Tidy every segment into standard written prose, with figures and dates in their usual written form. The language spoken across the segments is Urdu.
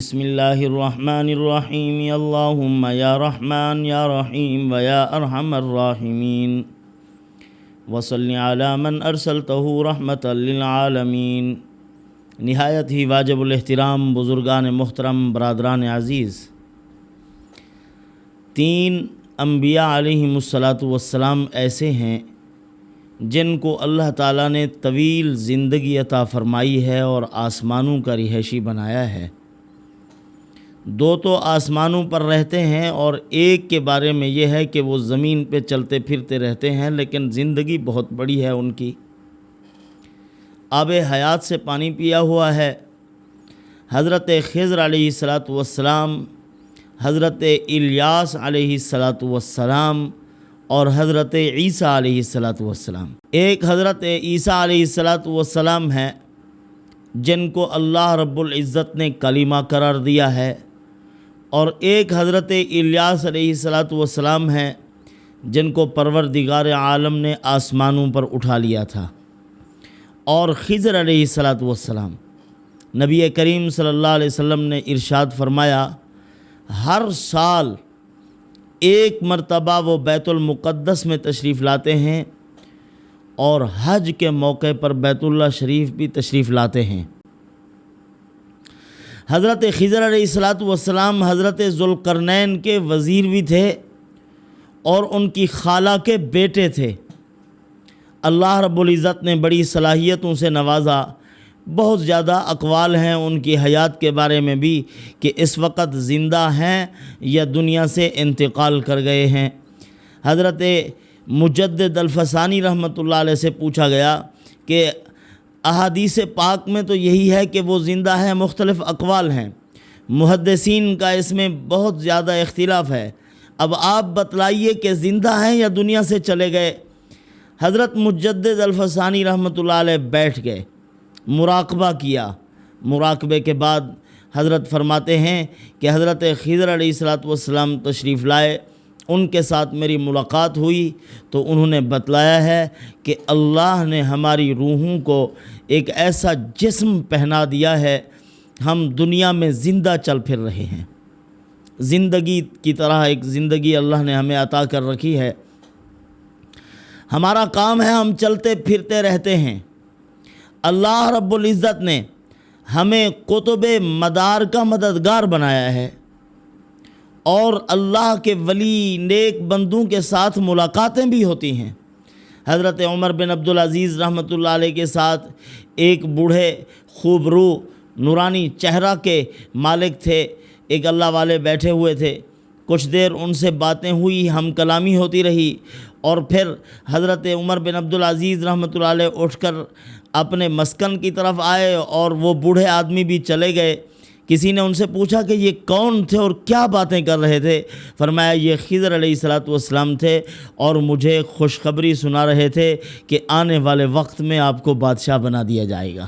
بسم اللہ الرحمن الرحیم اللہم یا رحمن یا رحیم و یا ارحم الراحمین وصلی علی من ارسلتہ رحمتا للعالمین۔ نہایت ہی واجب الاحترام بزرگان محترم، برادران عزیز، 3 انبیاء علیہم الصلاۃ ایسے ہیں جن کو اللہ تعالیٰ نے طویل زندگی عطا فرمائی ہے اور آسمانوں کا رہائشی بنایا ہے۔ 2 تو آسمانوں پر رہتے ہیں اور ایک کے بارے میں یہ ہے کہ وہ زمین پہ چلتے پھرتے رہتے ہیں، لیکن زندگی بہت بڑی ہے ان کی، آب حیات سے پانی پیا ہوا ہے۔ حضرت خضر علیہ السلام، حضرت الیاس علیہ السلام اور حضرت عیسیٰ علیہ السلام۔ ایک حضرت عیسیٰ علیہ السلام ہے جن کو اللہ رب العزت نے کلمہ قرار دیا ہے، اور ایک حضرت الیاس علیہ السلام ہے جن کو پروردگار عالم نے آسمانوں پر اٹھا لیا تھا۔ اور خضر علیہ السلام، نبی کریم صلی اللہ علیہ وسلم نے ارشاد فرمایا، ہر سال 1 مرتبہ وہ بیت المقدس میں تشریف لاتے ہیں اور حج کے موقع پر بیت اللہ شریف بھی تشریف لاتے ہیں۔ حضرت خضر علیہ السلام حضرت ذوالقرنین کے وزیر بھی تھے اور ان کی خالہ کے بیٹے تھے۔ اللہ رب العزت نے بڑی صلاحیتوں سے نوازا۔ بہت زیادہ اقوال ہیں ان کی حیات کے بارے میں بھی کہ اس وقت زندہ ہیں یا دنیا سے انتقال کر گئے ہیں۔ حضرت مجدد الفسانی رحمۃ اللہ علیہ سے پوچھا گیا کہ احادیث پاک میں تو یہی ہے کہ وہ زندہ ہیں، مختلف اقوال ہیں، محدثین کا اس میں بہت زیادہ اختلاف ہے، اب آپ بتلائیے کہ زندہ ہیں یا دنیا سے چلے گئے۔ حضرت مجدد الفسانی رحمۃ اللہ علیہ بیٹھ گئے، مراقبہ کیا۔ مراقبے کے بعد حضرت فرماتے ہیں کہ حضرت خضر علیہ السلام تشریف لائے، ان کے ساتھ میری ملاقات ہوئی تو انہوں نے بتلایا ہے کہ اللہ نے ہماری روحوں کو ایک ایسا جسم پہنا دیا ہے، ہم دنیا میں زندہ چل پھر رہے ہیں، زندگی کی طرح ایک زندگی اللہ نے ہمیں عطا کر رکھی ہے۔ ہمارا کام ہے ہم چلتے پھرتے رہتے ہیں۔ اللہ رب العزت نے ہمیں قطب مدار کا مددگار بنایا ہے، اور اللہ کے ولی نیک بندوں کے ساتھ ملاقاتیں بھی ہوتی ہیں۔ حضرت عمر بن عبدالعزیز رحمۃ اللہ علیہ کے ساتھ ایک بوڑھے خوبرو نورانی چہرہ کے مالک تھے، ایک اللہ والے بیٹھے ہوئے تھے۔ کچھ دیر ان سے باتیں ہوئی، ہم کلامی ہوتی رہی، اور پھر حضرت عمر بن عبدالعزیز رحمۃ اللہ علیہ اٹھ کر اپنے مسکن کی طرف آئے اور وہ بوڑھے آدمی بھی چلے گئے۔ کسی نے ان سے پوچھا کہ یہ کون تھے اور کیا باتیں کر رہے تھے؟ فرمایا یہ خضر علیہ السلام تھے اور مجھے خوشخبری سنا رہے تھے کہ آنے والے وقت میں آپ کو بادشاہ بنا دیا جائے گا۔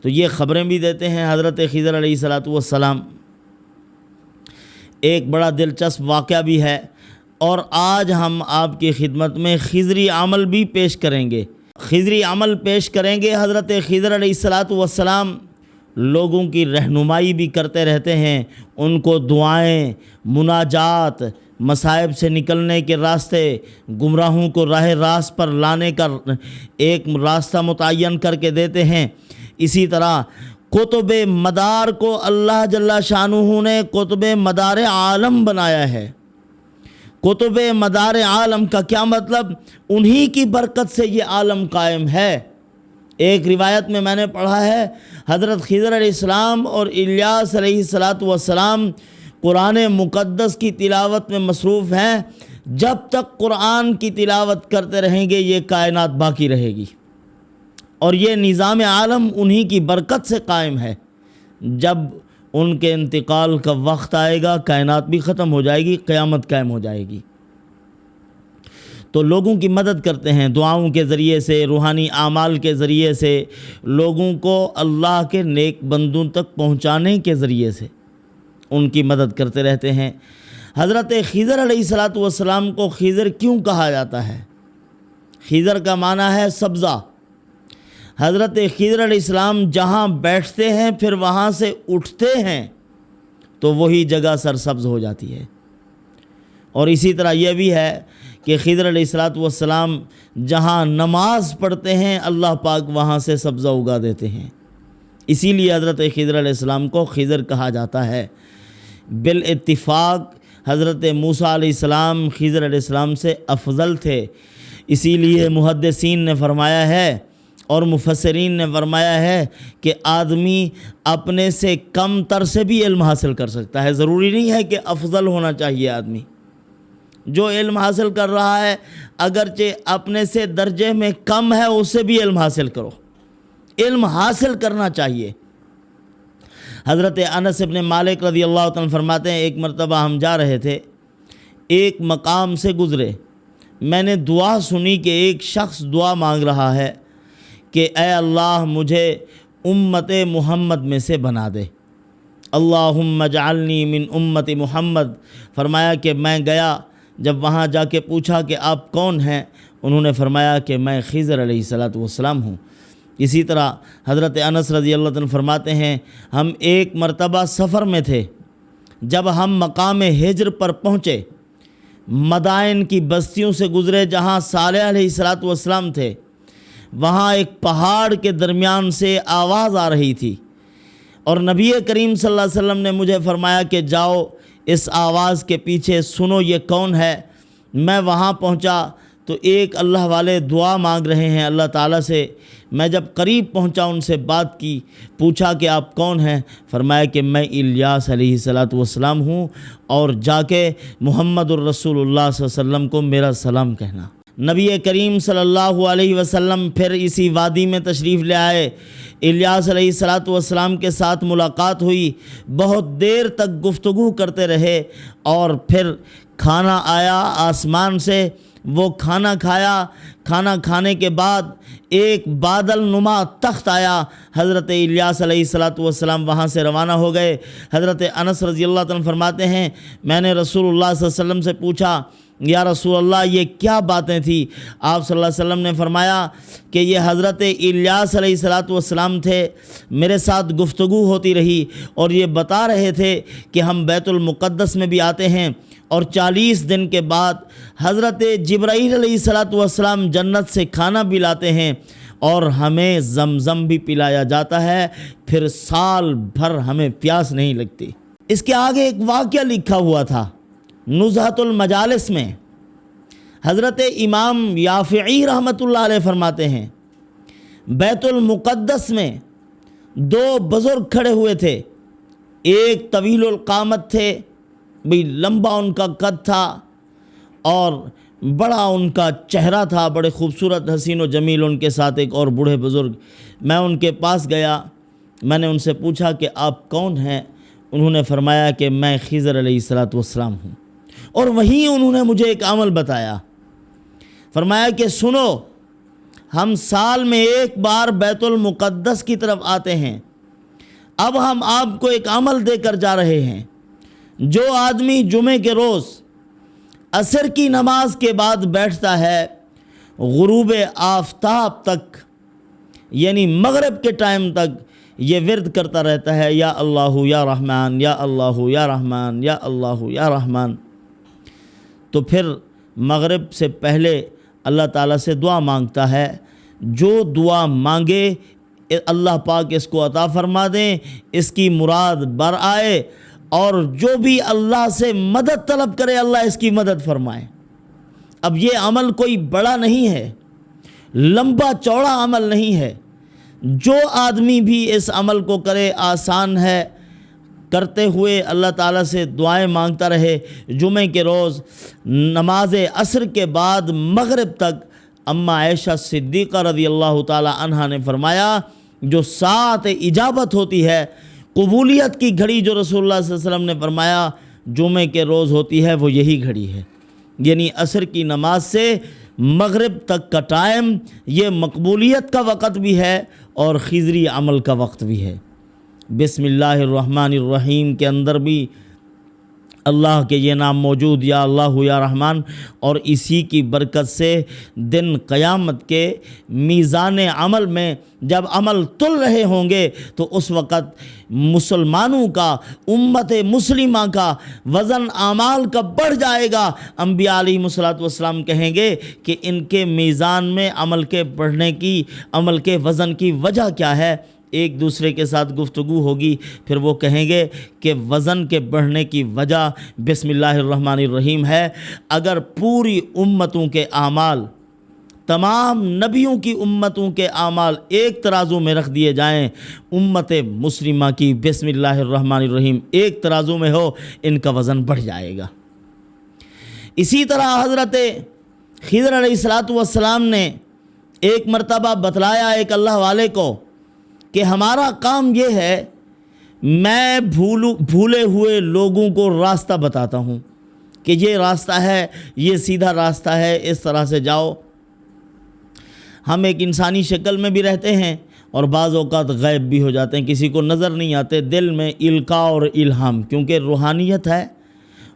تو یہ خبریں بھی دیتے ہیں حضرت خضر علیہ السلام۔ ایک بڑا دلچسپ واقعہ بھی ہے، اور آج ہم آپ کی خدمت میں خضری عمل بھی پیش کریں گے۔ خضری عمل پیش کریں گے۔ حضرت خضر علیہ السلام لوگوں کی رہنمائی بھی کرتے رہتے ہیں، ان کو دعائیں، مناجات، مصائب سے نکلنے کے راستے، گمراہوں کو راہ راست پر لانے کا ایک راستہ متعین کر کے دیتے ہیں۔ اسی طرح قطب مدار کو اللہ جل شانہ نے قطب مدار عالم بنایا ہے۔ قطب مدار عالم کا کیا مطلب؟ انہی کی برکت سے یہ عالم قائم ہے۔ ایک روایت میں نے پڑھا ہے حضرت خضر علیہ السلام اور الیاس علیہ السلام قرآن مقدس کی تلاوت میں مصروف ہیں، جب تک قرآن کی تلاوت کرتے رہیں گے یہ کائنات باقی رہے گی، اور یہ نظام عالم انہی کی برکت سے قائم ہے۔ جب ان کے انتقال کا وقت آئے گا کائنات بھی ختم ہو جائے گی، قیامت قائم ہو جائے گی۔ تو لوگوں کی مدد کرتے ہیں دعاؤں کے ذریعے سے، روحانی اعمال کے ذریعے سے، لوگوں کو اللہ کے نیک بندوں تک پہنچانے کے ذریعے سے ان کی مدد کرتے رہتے ہیں۔ حضرت خضر علیہ السلام کو خضر کیوں کہا جاتا ہے؟ خضر کا معنی ہے سبزہ۔ حضرت خضر علیہ السلام جہاں بیٹھتے ہیں پھر وہاں سے اٹھتے ہیں تو وہی جگہ سرسبز ہو جاتی ہے۔ اور اسی طرح یہ بھی ہے کہ خضر علیہ السلام جہاں نماز پڑھتے ہیں اللہ پاک وہاں سے سبزہ اگا دیتے ہیں۔ اسی لیے حضرت خضر علیہ السلام کو خضر کہا جاتا ہے۔ بالاتفاق حضرت موسیٰ علیہ السلام خضر علیہ السلام سے افضل تھے، اسی لیے محدثین نے فرمایا ہے اور مفسرین نے فرمایا ہے کہ آدمی اپنے سے کم تر سے بھی علم حاصل کر سکتا ہے، ضروری نہیں ہے کہ افضل ہونا چاہیے آدمی۔ جو علم حاصل کر رہا ہے اگرچہ اپنے سے درجے میں کم ہے اس سے بھی علم حاصل کرو، علم حاصل کرنا چاہیے۔ حضرت انس بن مالک رضی اللہ عنہ فرماتے ہیں ایک مرتبہ ہم جا رہے تھے، ایک مقام سے گزرے، میں نے دعا سنی کہ ایک شخص دعا مانگ رہا ہے کہ اے اللہ مجھے امت محمد میں سے بنا دے، اللہم اجعلنی من امت محمد۔ فرمایا کہ میں گیا، جب وہاں جا کے پوچھا کہ آپ کون ہیں، انہوں نے فرمایا کہ میں خضر علیہ السلام ہوں۔ اسی طرح حضرت انس رضی اللہ عنہ فرماتے ہیں ہم ایک مرتبہ سفر میں تھے، جب ہم مقام ہجر پر پہنچے، مدائن کی بستیوں سے گزرے جہاں صالح علیہ السلام تھے، وہاں ایک پہاڑ کے درمیان سے آواز آ رہی تھی، اور نبی کریم صلی اللہ علیہ وسلم نے مجھے فرمایا کہ جاؤ اس آواز کے پیچھے سنو یہ کون ہے۔ میں وہاں پہنچا تو ایک اللہ والے دعا مانگ رہے ہیں اللہ تعالیٰ سے۔ میں جب قریب پہنچا ان سے بات کی، پوچھا کہ آپ کون ہیں، فرمایا کہ میں الیاس علیہ السلام ہوں، اور جا کے محمد الرسول اللہ صلی اللہ علیہ وسلم کو میرا سلام کہنا۔ نبی کریم صلی اللہ علیہ وسلم پھر اسی وادی میں تشریف لے آئے، الیاس علیہ السلام کے ساتھ ملاقات ہوئی، بہت دیر تک گفتگو کرتے رہے، اور پھر کھانا آیا آسمان سے، وہ کھانا کھایا۔ کھانا کھانے کے بعد ایک بادل نما تخت آیا، حضرت الیاس علیہ السلام وہاں سے روانہ ہو گئے۔ حضرت انس رضی اللہ عنہ فرماتے ہیں میں نے رسول اللہ صلی اللہ علیہ وسلم سے پوچھا یا رسول اللہ یہ کیا باتیں تھیں؟ آپ صلی اللہ علیہ وسلم نے فرمایا کہ یہ حضرت الیاس علیہ السلام تھے، میرے ساتھ گفتگو ہوتی رہی اور یہ بتا رہے تھے کہ ہم بیت المقدس میں بھی آتے ہیں، اور 40 دن کے بعد حضرت جبرائیل علیہ السلام جنت سے کھانا بھی لاتے ہیں اور ہمیں زمزم بھی پلایا جاتا ہے، پھر سال بھر ہمیں پیاس نہیں لگتی۔ اس کے آگے ایک واقعہ لکھا ہوا تھا نزہۃ المجالس میں، حضرت امام یافعی رحمۃ اللہ علیہ فرماتے ہیں بیت المقدس میں 2 بزرگ کھڑے ہوئے تھے، ایک طویل القامت تھے، بھئی لمبا ان کا قد تھا اور بڑا ان کا چہرہ تھا، بڑے خوبصورت حسین و جمیل، ان کے ساتھ ایک اور بوڑھے بزرگ۔ میں ان کے پاس گیا، میں نے ان سے پوچھا کہ آپ کون ہیں؟ انہوں نے فرمایا کہ میں خضر علیہ السلام ہوں، اور وہیں انہوں نے مجھے ایک عمل بتایا، فرمایا کہ سنو، ہم سال میں ایک بار بیت المقدس کی طرف آتے ہیں، اب ہم آپ کو ایک عمل دے کر جا رہے ہیں، جو آدمی جمعے کے روز عصر کی نماز کے بعد بیٹھتا ہے غروب آفتاب تک، یعنی مغرب کے ٹائم تک یہ ورد کرتا رہتا ہے یا اللہ یا رحمان یا اللہ یا رحمان یا اللہ یا رحمان، تو پھر مغرب سے پہلے اللہ تعالیٰ سے دعا مانگتا ہے، جو دعا مانگے اللہ پاک اس کو عطا فرما دیں، اس کی مراد بر آئے، اور جو بھی اللہ سے مدد طلب کرے اللہ اس کی مدد فرمائے۔ اب یہ عمل کوئی بڑا نہیں ہے، لمبا چوڑا عمل نہیں ہے، جو آدمی بھی اس عمل کو کرے آسان ہے، کرتے ہوئے اللہ تعالیٰ سے دعائیں مانگتا رہے۔ جمعے کے روز نماز عصر کے بعد مغرب تک اماں عائشہ صدیقہ رضی اللہ تعالیٰ عنہا نے فرمایا جو ساعت اجابت ہوتی ہے، قبولیت کی گھڑی جو رسول اللہ صلی اللہ علیہ وسلم نے فرمایا جمعے کے روز ہوتی ہے، وہ یہی گھڑی ہے، یعنی عصر کی نماز سے مغرب تک کا ٹائم، یہ مقبولیت کا وقت بھی ہے اور خضری عمل کا وقت بھی ہے۔ بسم اللہ الرحمن الرحیم کے اندر بھی اللہ کے یہ نام موجود، یا اللہ یا رحمان، اور اسی کی برکت سے دن قیامت کے میزان عمل میں جب عمل تل رہے ہوں گے تو اس وقت مسلمانوں کا، امت مسلمہ کا وزن اعمال کا بڑھ جائے گا۔ انبیاء علیہ الصلوۃ والسلام کہیں گے کہ ان کے میزان میں عمل کے بڑھنے کی، عمل کے وزن کی وجہ کیا ہے؟ ایک دوسرے کے ساتھ گفتگو ہوگی، پھر وہ کہیں گے کہ وزن کے بڑھنے کی وجہ بسم اللہ الرحمن الرحیم ہے۔ اگر پوری امتوں کے اعمال، تمام نبیوں کی امتوں کے اعمال ایک ترازو میں رکھ دیے جائیں، امت مسلمہ کی بسم اللہ الرحمن الرحیم ایک ترازو میں ہو، ان کا وزن بڑھ جائے گا۔ اسی طرح حضرت خضر علیہ السلام نے ایک مرتبہ بتلایا ایک اللہ والے کو کہ ہمارا کام یہ ہے، میں بھولے ہوئے لوگوں کو راستہ بتاتا ہوں کہ یہ راستہ ہے، یہ سیدھا راستہ ہے، اس طرح سے جاؤ۔ ہم ایک انسانی شکل میں بھی رہتے ہیں اور بعض اوقات غائب بھی ہو جاتے ہیں، کسی کو نظر نہیں آتے، دل میں القاء اور الہام، کیونکہ روحانیت ہے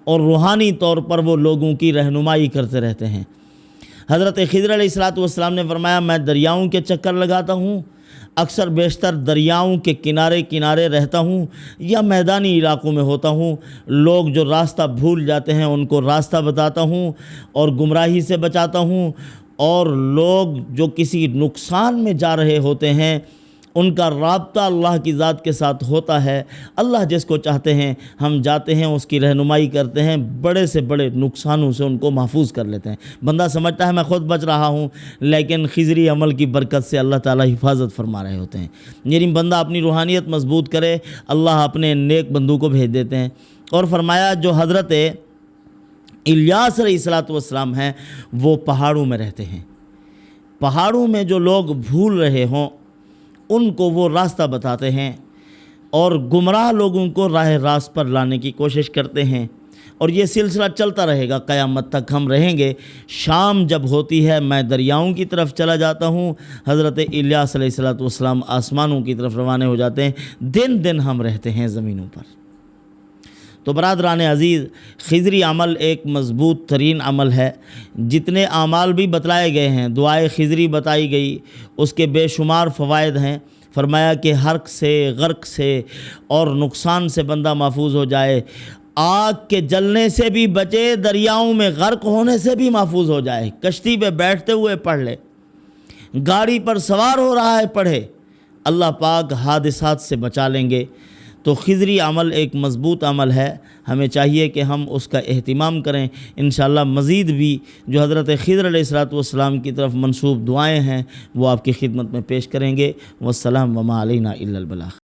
اور روحانی طور پر وہ لوگوں کی رہنمائی کرتے رہتے ہیں۔ حضرت خضر علیہ السلام نے فرمایا، میں دریاؤں کے چکر لگاتا ہوں، اکثر بیشتر دریاؤں کے کنارے کنارے رہتا ہوں یا میدانی علاقوں میں ہوتا ہوں، لوگ جو راستہ بھول جاتے ہیں ان کو راستہ بتاتا ہوں اور گمراہی سے بچاتا ہوں، اور لوگ جو کسی نقصان میں جا رہے ہوتے ہیں ان کا رابطہ اللہ کی ذات کے ساتھ ہوتا ہے۔ اللہ جس کو چاہتے ہیں ہم جاتے ہیں، اس کی رہنمائی کرتے ہیں، بڑے سے بڑے نقصانوں سے ان کو محفوظ کر لیتے ہیں۔ بندہ سمجھتا ہے میں خود بچ رہا ہوں، لیکن خضری عمل کی برکت سے اللہ تعالیٰ حفاظت فرما رہے ہوتے ہیں۔ یعنی بندہ اپنی روحانیت مضبوط کرے، اللہ اپنے نیک بندوں کو بھیج دیتے ہیں۔ اور فرمایا جو حضرت الیاس علیہ السلام ہیں وہ پہاڑوں میں رہتے ہیں، پہاڑوں میں جو لوگ بھول رہے ہوں ان کو وہ راستہ بتاتے ہیں اور گمراہ لوگوں کو راہ راست پر لانے کی کوشش کرتے ہیں، اور یہ سلسلہ چلتا رہے گا، قیامت تک ہم رہیں گے۔ شام جب ہوتی ہے میں دریاؤں کی طرف چلا جاتا ہوں، حضرت الیاس علیہ السلام آسمانوں کی طرف روانہ ہو جاتے ہیں، دن دن ہم رہتے ہیں زمینوں پر۔ تو برادران عزیز، خضری عمل ایک مضبوط ترین عمل ہے۔ جتنے اعمال بھی بتلائے گئے ہیں، دعائے خضری بتائی گئی، اس کے بے شمار فوائد ہیں۔ فرمایا کہ حرق سے، غرق سے اور نقصان سے بندہ محفوظ ہو جائے، آگ کے جلنے سے بھی بچے، دریاؤں میں غرق ہونے سے بھی محفوظ ہو جائے، کشتی پہ بیٹھتے ہوئے پڑھ لے، گاڑی پر سوار ہو رہا ہے پڑھے، اللہ پاک حادثات سے بچا لیں گے۔ تو خضری عمل ایک مضبوط عمل ہے، ہمیں چاہیے کہ ہم اس کا اہتمام کریں۔ انشاءاللہ مزید بھی جو حضرت خضر علیہ السلام کی طرف منسوب دعائیں ہیں وہ آپ کی خدمت میں پیش کریں گے۔ والسلام وما علینا الا البلاغ۔